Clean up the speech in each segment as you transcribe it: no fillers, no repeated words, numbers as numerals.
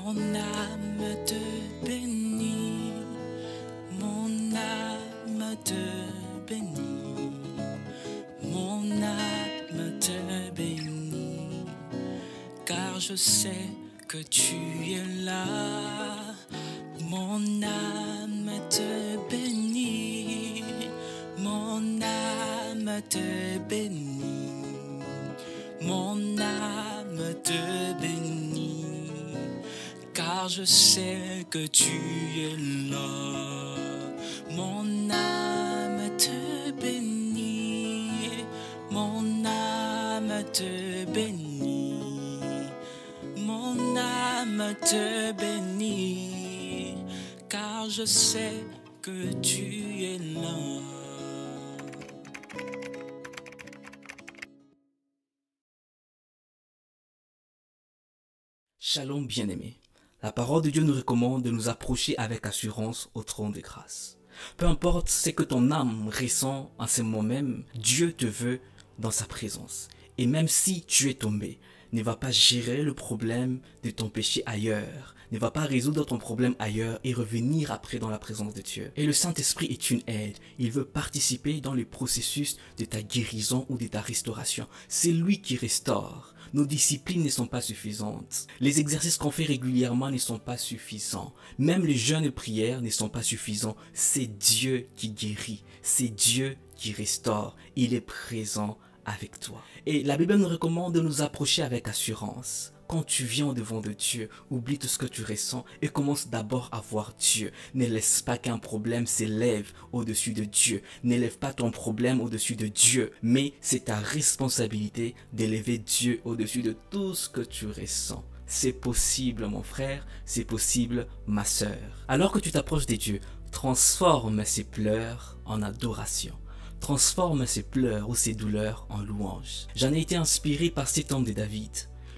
Mon âme te bénit, mon âme te bénit, mon âme te bénit, car je sais que tu es là. Mon âme te bénit, mon âme te bénit, mon âme te bénit, car je sais que tu es là. Mon âme te bénit, mon âme te bénit, mon âme te bénit, car je sais que tu es là. Shalom bien-aimés, la parole de Dieu nous recommande de nous approcher avec assurance au trône de grâce. Peu importe ce que ton âme ressent en ce moment même, Dieu te veut dans sa présence. Et même si tu es tombé, ne va pas gérer le problème de ton péché ailleurs, ne va pas résoudre ton problème ailleurs et revenir après dans la présence de Dieu. Et le Saint-Esprit est une aide, il veut participer dans le processus de ta guérison ou de ta restauration. C'est lui qui restaure. Nos disciplines ne sont pas suffisantes. Les exercices qu'on fait régulièrement ne sont pas suffisants. Même les jeûnes et prières ne sont pas suffisants. C'est Dieu qui guérit. C'est Dieu qui restaure. Il est présent avec toi. Et la Bible nous recommande de nous approcher avec assurance. Quand tu viens au devant de Dieu, oublie tout ce que tu ressens et commence d'abord à voir Dieu. Ne laisse pas qu'un problème s'élève au-dessus de Dieu. N'élève pas ton problème au-dessus de Dieu. Mais c'est ta responsabilité d'élever Dieu au-dessus de tout ce que tu ressens. C'est possible mon frère, c'est possible ma sœur. Alors que tu t'approches de Dieu, transforme ces pleurs en adoration. Transforme ses pleurs ou ses douleurs en louanges. J'en ai été inspiré par cet homme de David.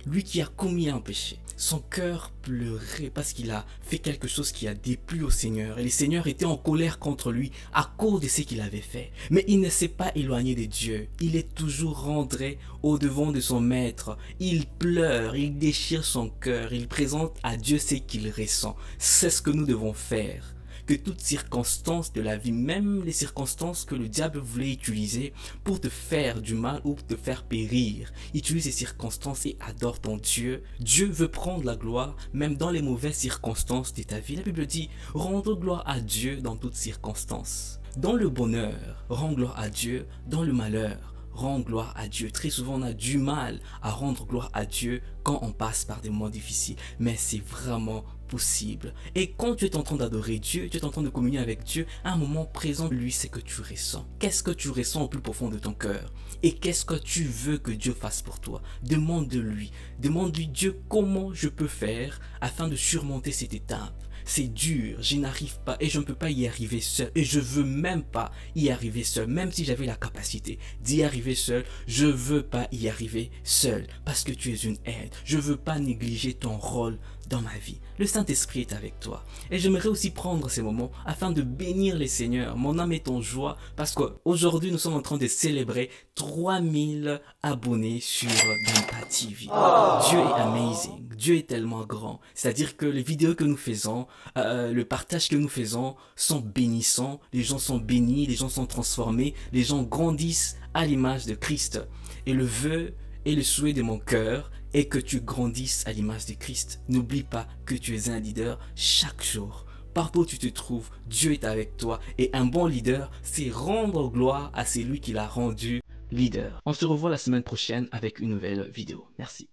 Lui qui a commis un péché. Son cœur pleurait parce qu'il a fait quelque chose qui a déplu au Seigneur. Et le Seigneur était en colère contre lui à cause de ce qu'il avait fait. Mais il ne s'est pas éloigné de Dieu. Il est toujours rentré au devant de son maître. Il pleure, il déchire son cœur. Il présente à Dieu ce qu'il ressent. C'est ce que nous devons faire. Que toutes circonstances de la vie, même les circonstances que le diable voulait utiliser pour te faire du mal ou pour te faire périr, utilise ces circonstances et adore ton Dieu. Dieu veut prendre la gloire même dans les mauvaises circonstances de ta vie. La Bible dit, rendre gloire à Dieu dans toutes circonstances. Dans le bonheur, rends gloire à Dieu. Dans le malheur, rends gloire à Dieu. Très souvent, on a du mal à rendre gloire à Dieu quand on passe par des moments difficiles. Mais c'est vraiment possible. Et quand tu es en train d'adorer Dieu, tu es en train de communier avec Dieu, à un moment présent, lui, c'est que tu ressens. Qu'est-ce que tu ressens au plus profond de ton cœur? Et qu'est-ce que tu veux que Dieu fasse pour toi? Demande-lui. Demande-lui, Dieu, comment je peux faire afin de surmonter cette étape? C'est dur, je n'arrive pas et je ne peux pas y arriver seul. Et je veux même pas y arriver seul. Même si j'avais la capacité d'y arriver seul, je veux pas y arriver seul. Parce que tu es une aide. Je veux pas négliger ton rôle dans ma vie. Le Saint-Esprit est avec toi. Et j'aimerais aussi prendre ces moments afin de bénir les seigneurs. Mon âme est en joie parce qu'aujourd'hui nous sommes en train de célébrer 3000 abonnés sur Dampa TV. Dieu est amazing. Dieu est tellement grand. C'est-à-dire que les vidéos que nous faisons, le partage que nous faisons sont bénissants. Les gens sont bénis, les gens sont transformés, les gens grandissent à l'image de Christ. Et le vœu et le souhait de mon cœur est que tu grandisses à l'image de Christ. N'oublie pas que tu es un leader chaque jour. Partout où tu te trouves, Dieu est avec toi. Et un bon leader, c'est rendre gloire à celui qui l'a rendu leader. On se revoit la semaine prochaine avec une nouvelle vidéo. Merci.